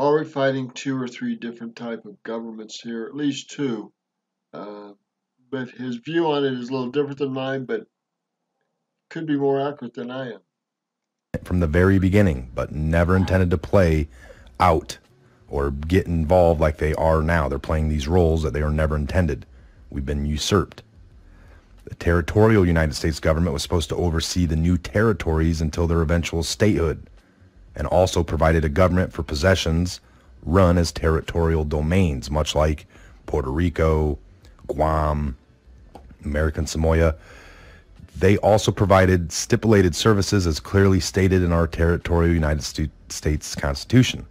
already fighting 2 or 3 different type of governments here, at least 2. But his view on it is a little different than mine, but could be more accurate than I am. From the very beginning, but never intended to play out or get involved like they are now. They're playing these roles that they were never intended. We've been usurped. The territorial United States government was supposed to oversee the new territories until their eventual statehood, and also provided a government for possessions run as territorial domains, much like Puerto Rico, Guam, American Samoa. They also provided stipulated services as clearly stated in our territorial United States Constitution.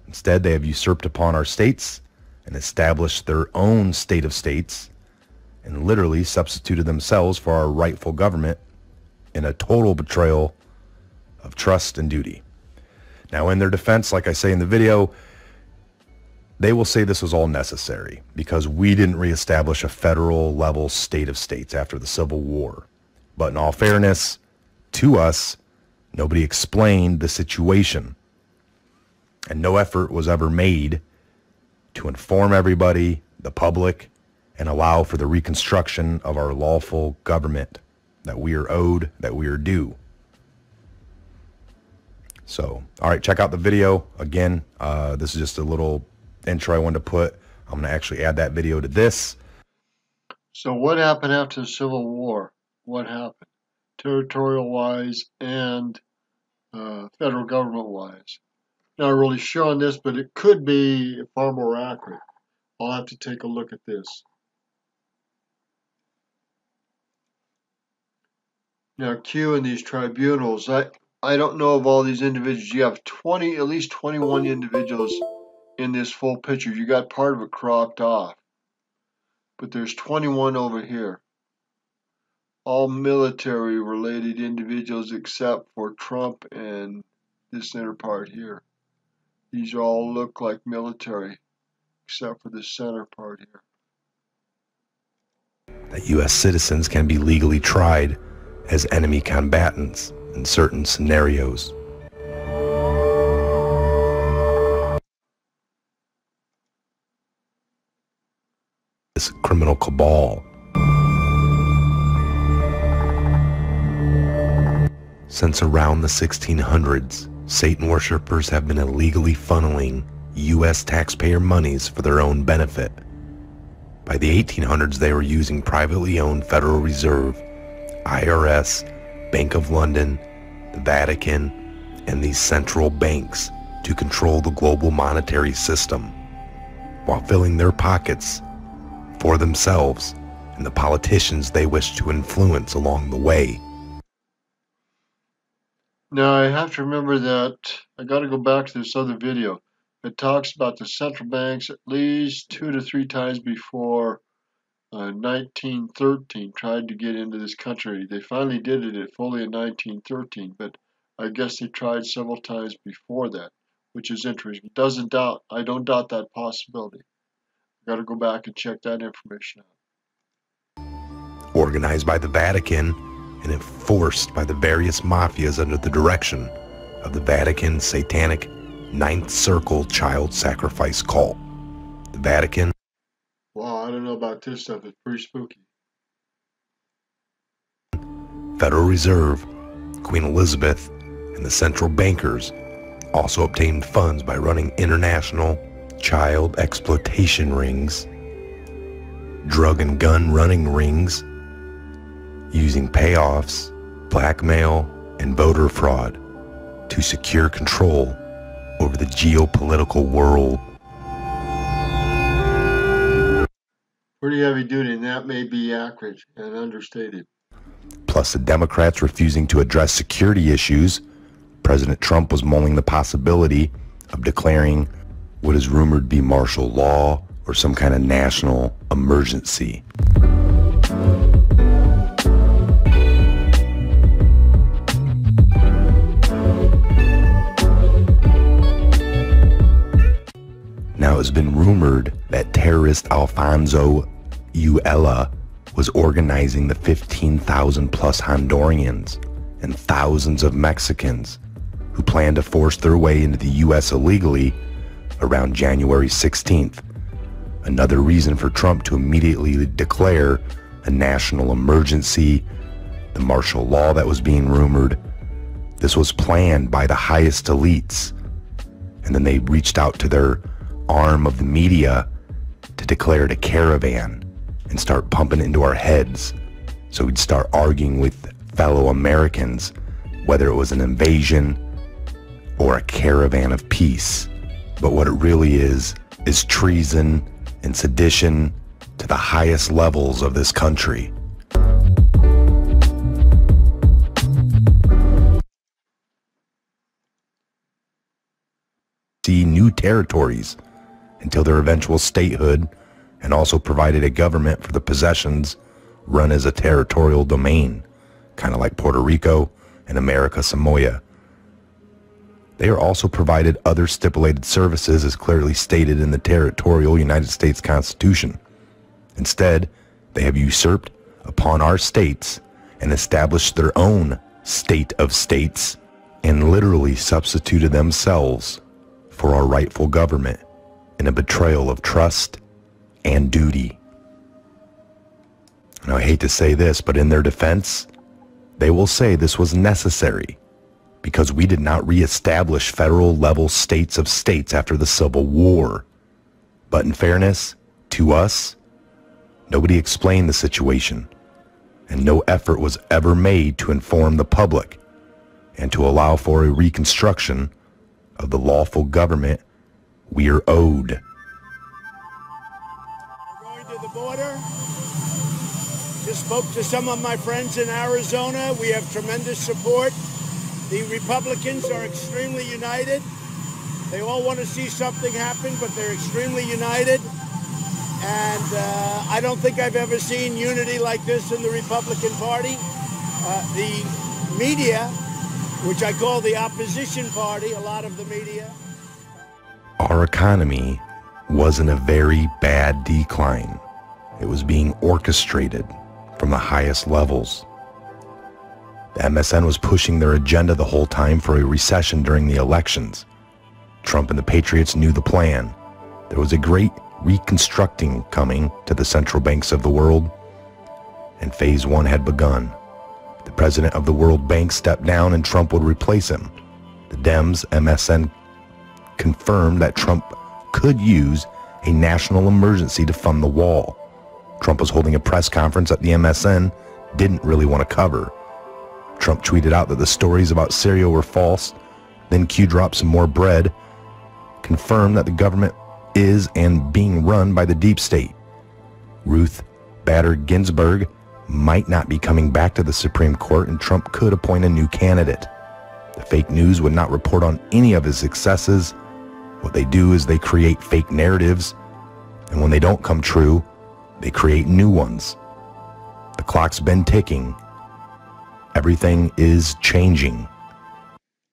Instead, they have usurped upon our states and established their own state of states and literally substituted themselves for our rightful government in a total betrayal of trust and duty. Now, in their defense, like I say in the video, they will say this was all necessary because we didn't reestablish a federal level state of states after the Civil War. But in all fairness to us, nobody explained the situation, and no effort was ever made to inform everybody, the public, and allow for the reconstruction of our lawful government that we are owed, that we are due. So, all right, check out the video. Again, this is just a little intro I wanted to put. I'm going to actually add that video to this. So what happened after the Civil War? What happened? Territorial-wise and federal government-wise. Not really sure on this, but it could be far more accurate. I'll have to take a look at this. Now, Q in these tribunals, I don't know of all these individuals. You have at least 21 individuals in this full picture. You got part of it cropped off. But there's 21 over here. All military-related individuals except for Trump and this center part here. These all look like military, except for the center part here. That U.S. citizens can be legally tried as enemy combatants in certain scenarios. This criminal cabal. Since around the 1600s, Satan worshippers have been illegally funneling U.S. taxpayer monies for their own benefit. By the 1800s, they were using privately owned Federal Reserve, IRS, Bank of London, the Vatican, and these central banks to control the global monetary system, while filling their pockets for themselves and the politicians they wish to influence along the way. Now, I have to remember that I got to go back to this other video. It talks about the central banks at least 2 to 3 times before 1913 tried to get into this country. They finally did it fully in 1913, but I guess they tried several times before that, which is interesting. I don't doubt that possibility. I got to go back and check that information out. Organized by the Vatican and enforced by the various mafias under the direction of the Vatican satanic Ninth Circle child sacrifice cult. The Vatican. Wow, I don't know about this stuff. It's pretty spooky. Federal Reserve, Queen Elizabeth, and the central bankers also obtained funds by running international child exploitation rings, drug and gun running rings, using payoffs, blackmail, and voter fraud to secure control over the geopolitical world. Pretty heavy duty, and that may be accurate and understated. Plus the Democrats refusing to address security issues, President Trump was mulling the possibility of declaring what is rumored to be martial law or some kind of national emergency. Now, it's been rumored that terrorist Alfonso Ulloa was organizing the 15,000 plus Hondurans and thousands of Mexicans who planned to force their way into the U.S. illegally around January 16th. Another reason for Trump to immediately declare a national emergency, the martial law that was being rumored. This was planned by the highest elites. And then they reached out to their arm of the media to declare it a caravan and start pumping it into our heads so we'd start arguing with fellow Americans whether it was an invasion or a caravan of peace. But what it really is treason and sedition to the highest levels of this country. See new territories until their eventual statehood, and also provided a government for the possessions run as a territorial domain, kind of like Puerto Rico and America Samoa. They are also provided other stipulated services as clearly stated in the territorial United States Constitution. Instead, they have usurped upon our states and established their own state of states and literally substituted themselves for our rightful government in a betrayal of trust and duty. And I hate to say this, but in their defense, they will say this was necessary because we did not reestablish federal level states of states after the Civil War. But in fairness to us, nobody explained the situation, and no effort was ever made to inform the public and to allow for a reconstruction of the lawful government we are owed. We're going to the border. Just spoke to some of my friends in Arizona. We have tremendous support. The Republicans are extremely united. They all want to see something happen, but they're extremely united. And I don't think I've ever seen unity like this in the Republican Party. The media, which I call the opposition party, a lot of the media. Our economy was in a very bad decline. It was being orchestrated from the highest levels. The MSN was pushing their agenda the whole time for a recession during the elections. Trump and the Patriots knew the plan. There was a great reconstructing coming to the central banks of the world, and phase one had begun. The president of the World Bank stepped down and Trump would replace him. The Dems, MSN, confirmed that Trump could use a national emergency to fund the wall. Trump was holding a press conference that the MSN didn't really want to cover. Trump tweeted out that the stories about Syria were false, then Q dropped some more bread, confirmed that the government is and being run by the deep state. Ruth Bader Ginsburg might not be coming back to the Supreme Court, and Trump could appoint a new candidate. The fake news would not report on any of his successes. What they do is they create fake narratives, and when they don't come true, they create new ones. The clock's been ticking. Everything is changing.